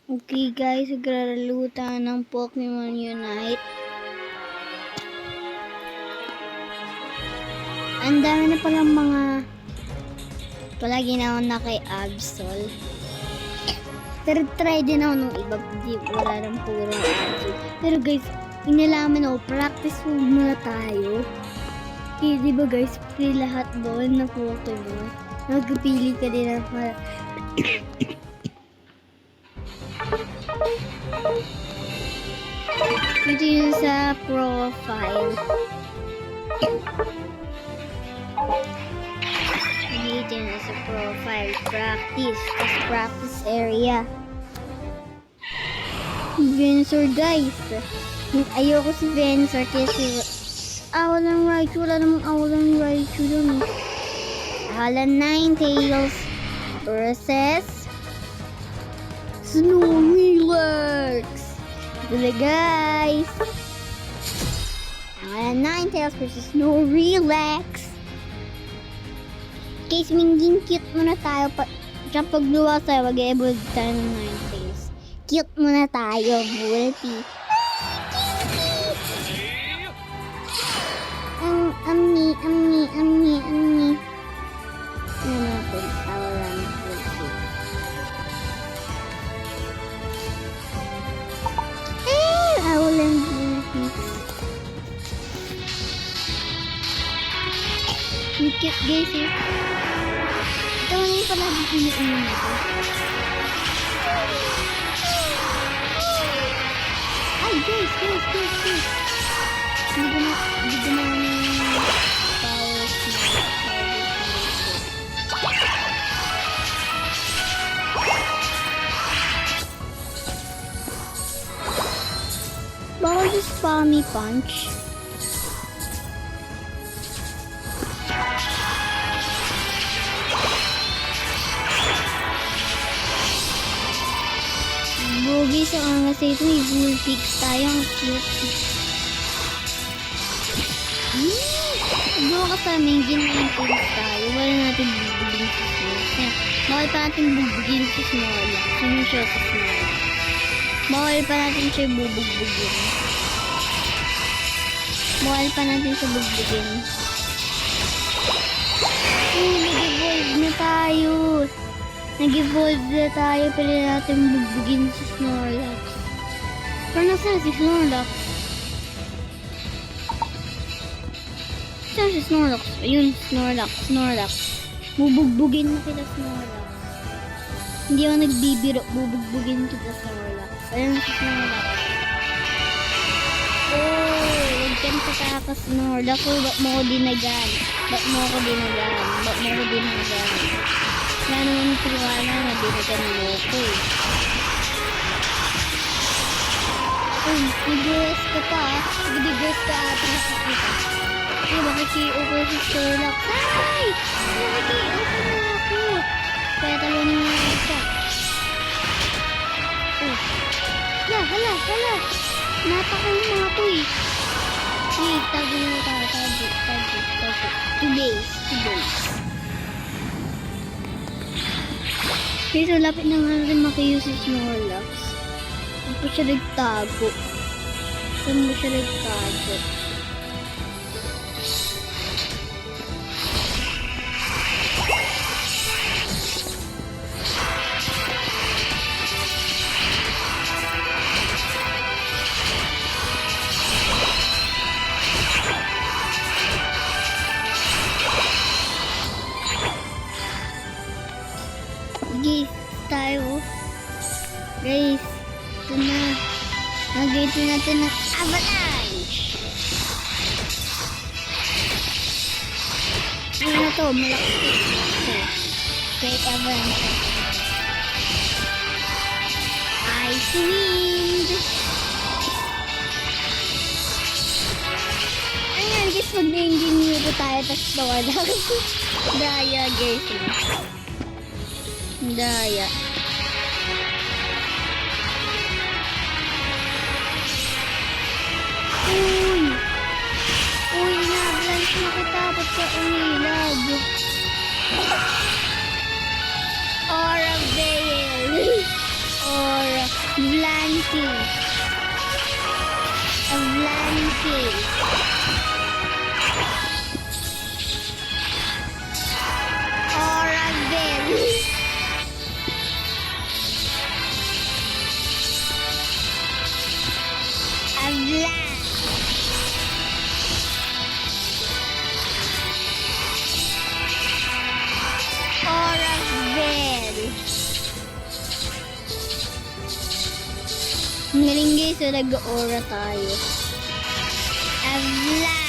Okay guys, naglaro tayo ng Pokemon Unite. Ang dami na palang mga palagi na ako na kay Absol. Pero try din ako nung iba, di wala nang puro Absol. Pero guys, inalaman ako, practice muna tayo. Okay, di ba guys, free lahat doon na Pokemon. Nagpili ka din ng ito yung sa profile. Dito yung sa profile. Practice. Tapos practice area. Venusaur guys. Ayoko si Venusaur kasi walang Raichu. Wala namang walang Raichu dun. Walang Ninetales versus Snorlax. Ito guys. Ang Ninetales versus Snorlax. Case mingin cute muna tayo. Diyan pag luwa tayo, mag-evolve tayo ng Ninetales. Cute muna tayo, bulty. Amni. Ano natin? Awalan bulty. Awalan bulty. Ang cute guys eh. Ito na yung palagi piniin natin. Ay guys. Hindi ko na powers na. Bawal yung spammy punch. Bogi sa kasi ito may Vulpix tayo. Ang cute. Doon ka sa main tayo. Wala natin bubugin sa Snorlax. Bawal pa natin bubugin sa Snorlax. Sino siya sa Snorlax? Bawal pa natin siya bubugbugin. Nag-evolve na tayo. Pwede natin bugbugin sa Snorlax. Pero nasaan si Snorlax? Saan si Snorlax? Ayun, Snorlax. Bubugbugin na kita Snorlax. Hindi ako nagbibiro. Bubugbugin kita Snorlax. Ayun si Snorlax. Huwag kang tatakas Snorlax. Ba't mo ako dinagan? Wala naman tiwala na dinagan mo ko eh. Nag-dress ka pa ah. Nag-dress ka ata nakikita. Bakit i-over si Snorlax? Ay! Bakit i-over na ako? Kaya talunin mo na ito. Hala! Natakal mo mga to eh. Hey, tago mo tayo. Tago. 2 days. Okay, so lapit na nga rin makayo si Snorlax. Saan po siya nagtago? Guys, ito na. Nag-ito natin ng avalanche. Ano na to? Malaki. Great avalanche. Ice wind. Ayan guys, pag na-engineer ko tayo, tapos nawala. Daya guys. Daya. Uy, na-avalanche na kita. Ba't ka umilag? Aura Veil. Aura. Ang galing guys, so nag-aura tayo. Avalanche!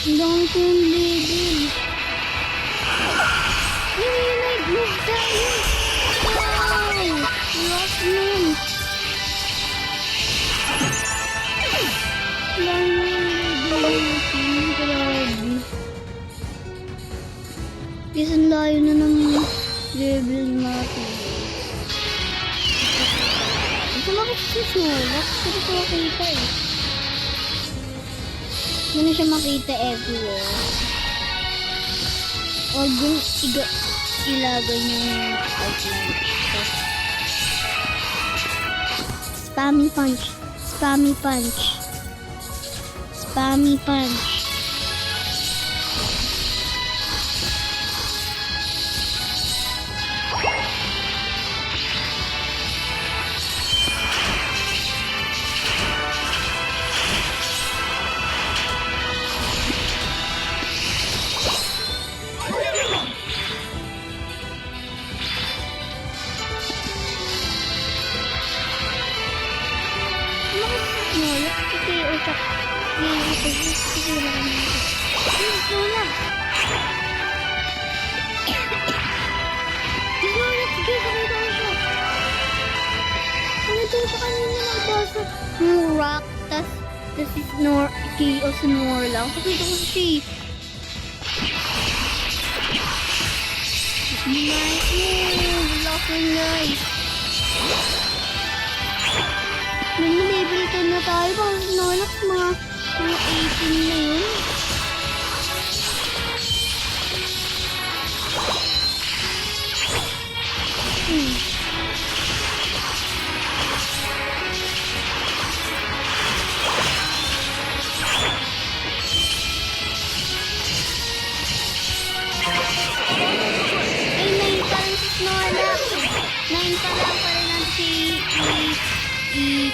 Ang dami ko yung level. Yay! Nag-move tayo! Wow! Lost moon! Lang yung level natin. Grabe. Guys, ang layo na ng level natin. Ito makikita siya. Bakit ko makita eh. Hindi na siya makita everywhere. Huwag yung ilagay niyo yung outline. Spammy punch. Spammy punch. Spammy punch. Rock, tas si KO Snore lang. Pakita ko siya. Nice move! Locking nice! Nag-level 10 na tayo. Baka Snorlax mga 18 na yun.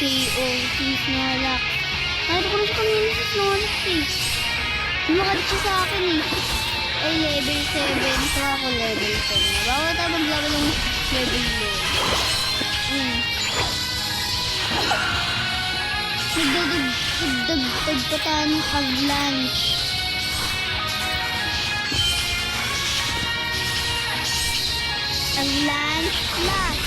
KO si Snorlax. Kahit ako na siya kanina si Snorlax eh. Lumakad siya sa akin eh. Ay, level 7. So ako level 10 na. Bawat ako mag-level ng level 11. Nagdagdag pa tayo ng Avalanche. Avalanche plus.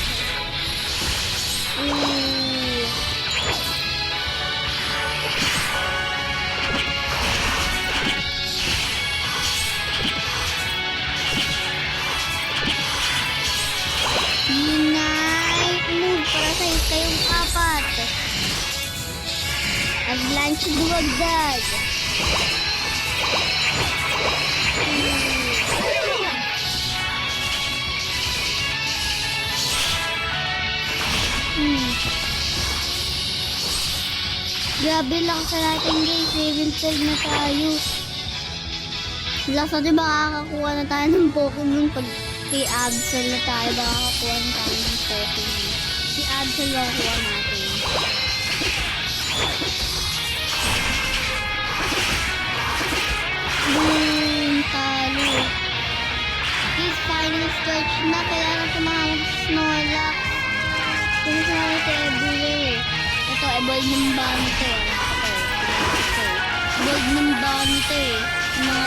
Kayong apat. Avalanche duwagdag. Grabe lang sa natin guys. 7-12 na tayo. Last natin makakakuha na tayo ng Pokemon pag kay Absol na tayo makakakuha na tayo ng Pokemon. Si Absol lang kuha natin. Boom! Talo. Guys, final stretch na. Kailangan tumawag sa Snorlax. Kung saan ito everywhere. Ito, evolve ng bunny to. Ito. Evolve ng bunny to eh. Yung mga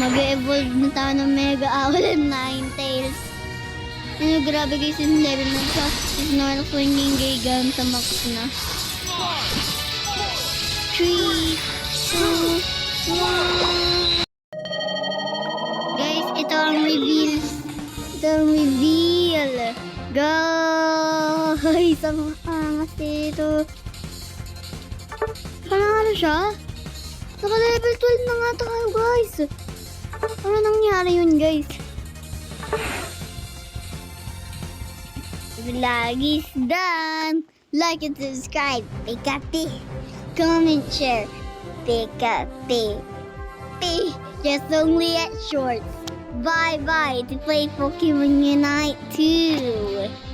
mag-evolve na tayo ng Mega Owl and Ninetales. Ano, grabe guys, yung level na sa Snorlax Winging Giganta Max na. 3, 2, 1. Guys, ito ang reveal. Ito ang reveal. Guys, ang angas ito. Ano siya? Saka level 12 na nga tayo, guys. Ano nangyari yun, guys? The vlog is done. Like and subscribe. Pika-pi. Comment, share. Pika-pi. Just only at shorts. Bye-bye to play Pokemon Unite 2.